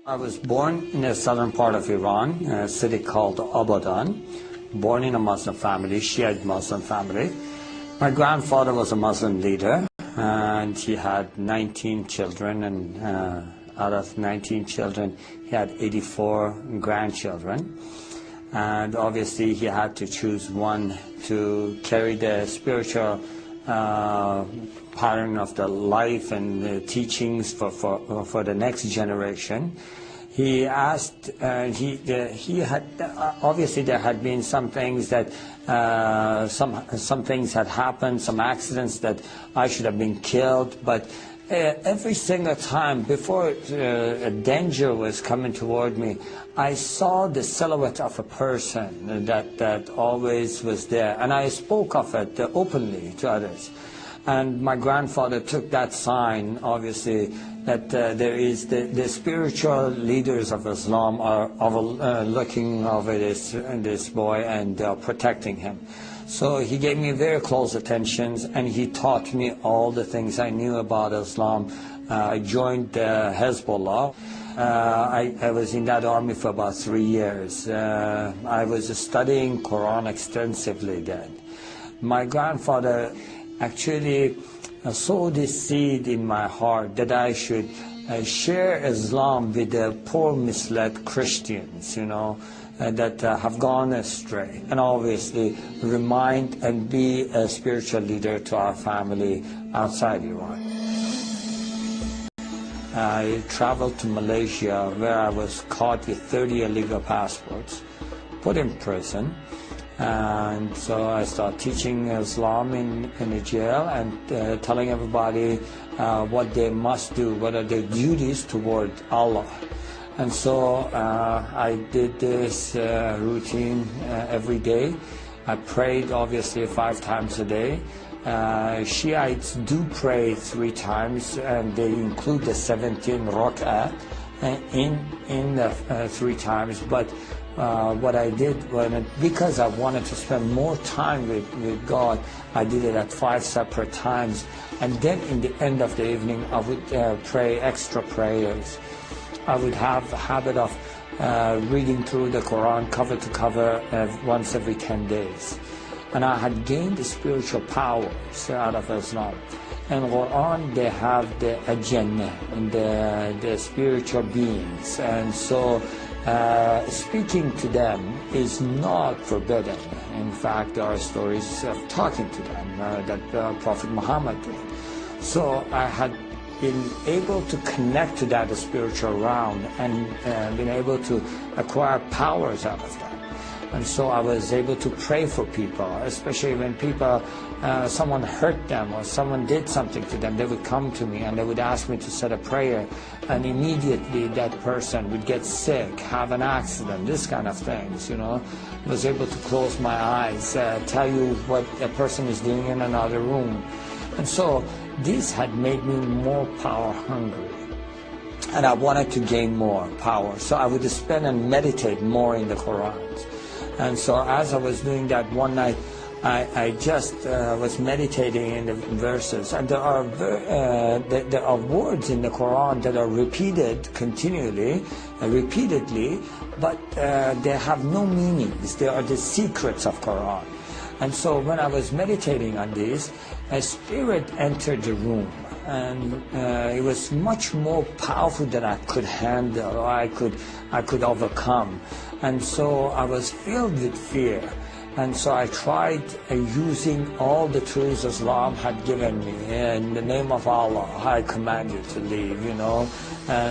I was born in the southern part of Iran, a city called Abadan, born in a Muslim family, Shiite Muslim family. My grandfather was a Muslim leader, and he had 19 children, and out of 19 children, he had 84 grandchildren. And obviously he had to choose one to carry the spiritual pattern of the life and the teachings for the next generation. He asked, he had, obviously there had been some things that, some things had happened, some accidents that I should have been killed, but every single time before a danger was coming toward me, I saw the silhouette of a person that always was there, and I spoke of it openly to others. And my grandfather took that sign, obviously, that there is the spiritual leaders of Islam are looking over this boy and protecting him. So he gave me very close attentions, and he taught me all the things I knew about Islam. I joined Hezbollah. I was in that army for about 3 years. I was studying Quran extensively then. My grandfather actually sowed this seed in my heart that I should share Islam with the poor, misled Christians, you know, that have gone astray, and obviously remind and be a spiritual leader to our family outside Iran. I traveled to Malaysia, where I was caught with 30 illegal passports, put in prison, and so I started teaching Islam in the jail and telling everybody what they must do, what are their duties toward Allah. And so I did this routine every day. I prayed obviously 5 times a day. Shiites do pray 3 times, and they include the 17 rak'ah in the 3 times. But what I did, because I wanted to spend more time with God, I did it at 5 separate times. And then in the end of the evening, I would pray extra prayers. I would have the habit of reading through the Quran cover to cover once every 10 days. And I had gained the spiritual powers out of Islam. In Quran, they have the Jannah and the spiritual beings. And so speaking to them is not forbidden. In fact, there are stories of talking to them that Prophet Muhammad did. So I had been able to connect to that spiritual realm and been able to acquire powers out of that. And so I was able to pray for people, especially when people, someone hurt them or someone did something to them. They would come to me and they would ask me to say a prayer, and immediately that person would get sick, have an accident, this kind of things, you know. I was able to close my eyes, tell you what a person is doing in another room. And so this had made me more power hungry, and I wanted to gain more power. So I would spend and meditate more in the Quran. And so as I was doing that one night, I just was meditating in the verses, and there are words in the Quran that are repeated continually, repeatedly, but they have no meanings. They are the secrets of Quran. And so when I was meditating on this, a spirit entered the room, and it was much more powerful than I could handle, or I could overcome. And so I was filled with fear. And so I tried using all the tools Islam had given me. In the name of Allah, I command you to leave, you know.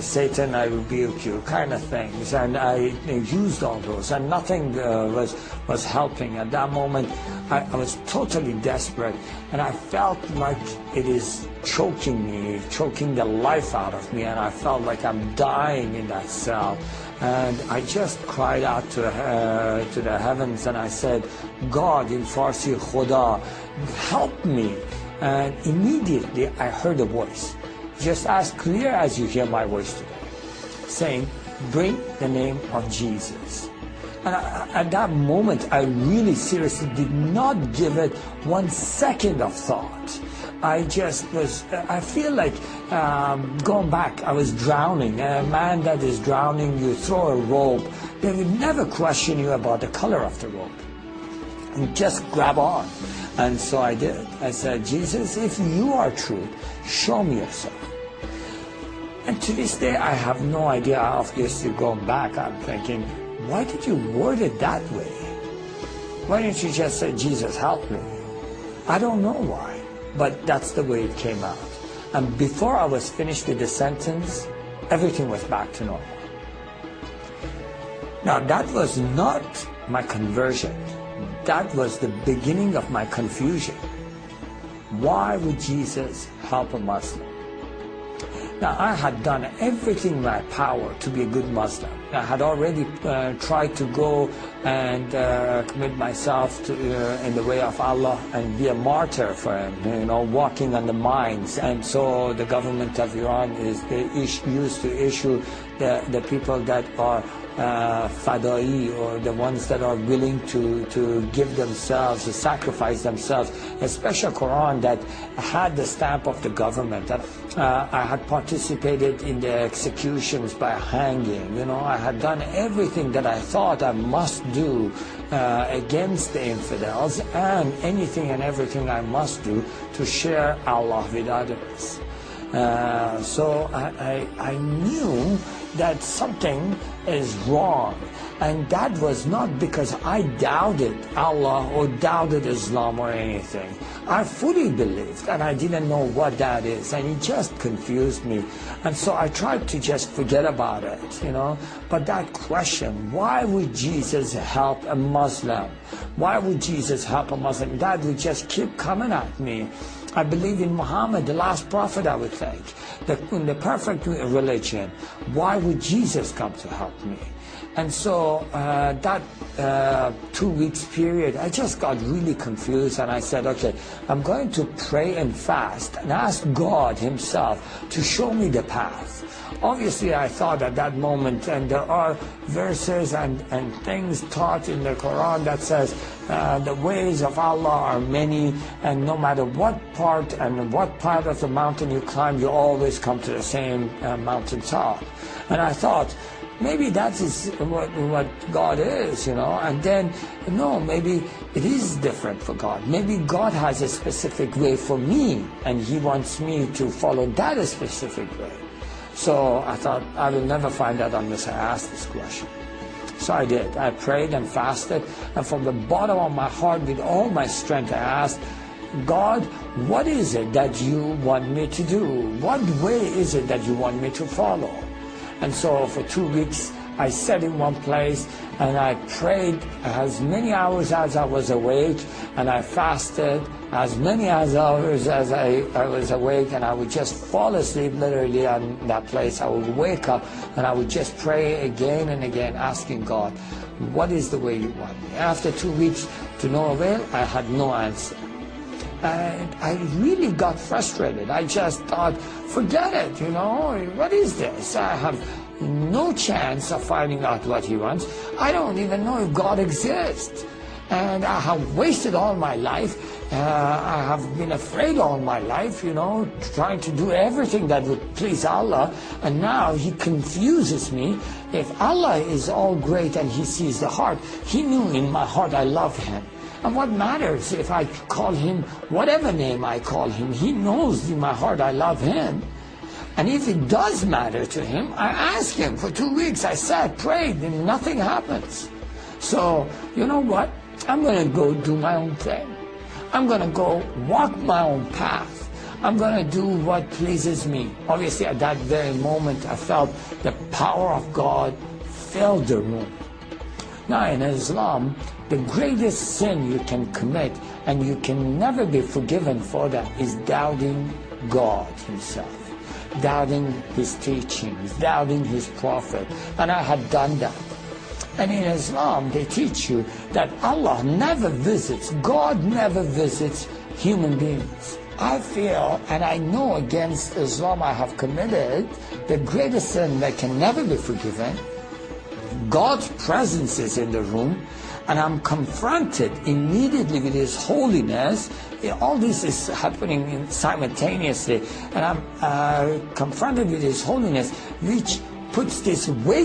Satan, I rebuke you, kind of things. And I used all those, and nothing was helping. At that moment, I was totally desperate, and I felt like it is choking me, choking the life out of me, and I felt like I'm dying in that cell. And I just cried out to the heavens, and I said, God, in Farsi, Khuda, help me. And immediately I heard a voice, just as clear as you hear my voice today, saying, bring the name of Jesus. And at that moment, I really seriously did not give it 1 second of thought. I feel like going back, I was drowning. A man that is drowning, you throw a rope, they would never question you about the color of the rope. You just grab on. And so I did. I said, Jesus, if you are truth, show me yourself. And to this day, I have no idea. Obviously, going back, I'm thinking, why did you word it that way? Why didn't you just say, Jesus, help me? I don't know why, but that's the way it came out. And before I was finished with the sentence, everything was back to normal. Now, that was not my conversion. That was the beginning of my confusion. Why would Jesus help a Muslim? Now, I had done everything in my power to be a good Muslim. I had already tried to go and commit myself to, in the way of Allah and be a martyr for Him, walking on the mines. And so the government of Iran used to issue the people that are fadai, or the ones that are willing to give themselves, to sacrifice themselves, a special Quran that had the stamp of the government. I had participated in the executions by hanging. I had done everything that I thought I must do against the infidels, and anything and everything I must do to share Allah with others. So I knew that something is wrong, and that was not because I doubted Allah or doubted Islam or anything. I fully believed, and I didn't know what that is, and it just confused me. And so I tried to just forget about it, But that question, why would Jesus help a Muslim? Why would Jesus help a Muslim? That would just keep coming at me. I believe in Muhammad, the last prophet, I would think, in the perfect religion. Why would Jesus come to help me? And so that 2 weeks period, I just got really confused, and I said, okay, I'm going to pray and fast and ask God Himself to show me the path. Obviously, I thought at that moment, and there are verses and things taught in the Quran that says the ways of Allah are many, and no matter what part of the mountain you climb, you always come to the same mountain top. And I thought, maybe that is what God is, and then, no, maybe it is different for God. Maybe God has a specific way for me, and He wants me to follow that specific way. So I thought, I will never find out unless I ask this question. So I did. I prayed and fasted, and from the bottom of my heart, with all my strength, I asked, God, what is it that you want me to do? What way is it that you want me to follow? And so for 2 weeks, I sat in one place, and I prayed as many hours as I was awake, and I fasted as many hours as I was awake, and I would just fall asleep literally on that place. I would wake up, and I would just pray again and again, asking God, what is the way you want me? After 2 weeks, to no avail, I had no answer. And I really got frustrated. I just thought, forget it, what is this? I have no chance of finding out what He wants. I don't even know if God exists. And I have wasted all my life. I have been afraid all my life, trying to do everything that would please Allah. And now He confuses me. If Allah is all great and He sees the heart, He knew in my heart I love Him. And what matters if I call Him whatever name I call Him? He knows in my heart I love Him. And if it does matter to Him, I ask Him. For 2 weeks I sat, prayed, and nothing happens. So, you know what? I'm going to go do my own thing. I'm going to go walk my own path. I'm going to do what pleases me. Obviously, at that very moment, I felt the power of God filled the room. Now, in Islam, the greatest sin you can commit, and you can never be forgiven for that, is doubting God Himself, doubting His teachings, doubting His prophet. And I had done that. And in Islam, they teach you that Allah never visits, God never visits human beings. I feel, and I know against Islam I have committed the greatest sin that can never be forgiven. God's presence is in the room, and I'm confronted immediately with His holiness. All this is happening simultaneously, and I'm confronted with His holiness, which puts this weight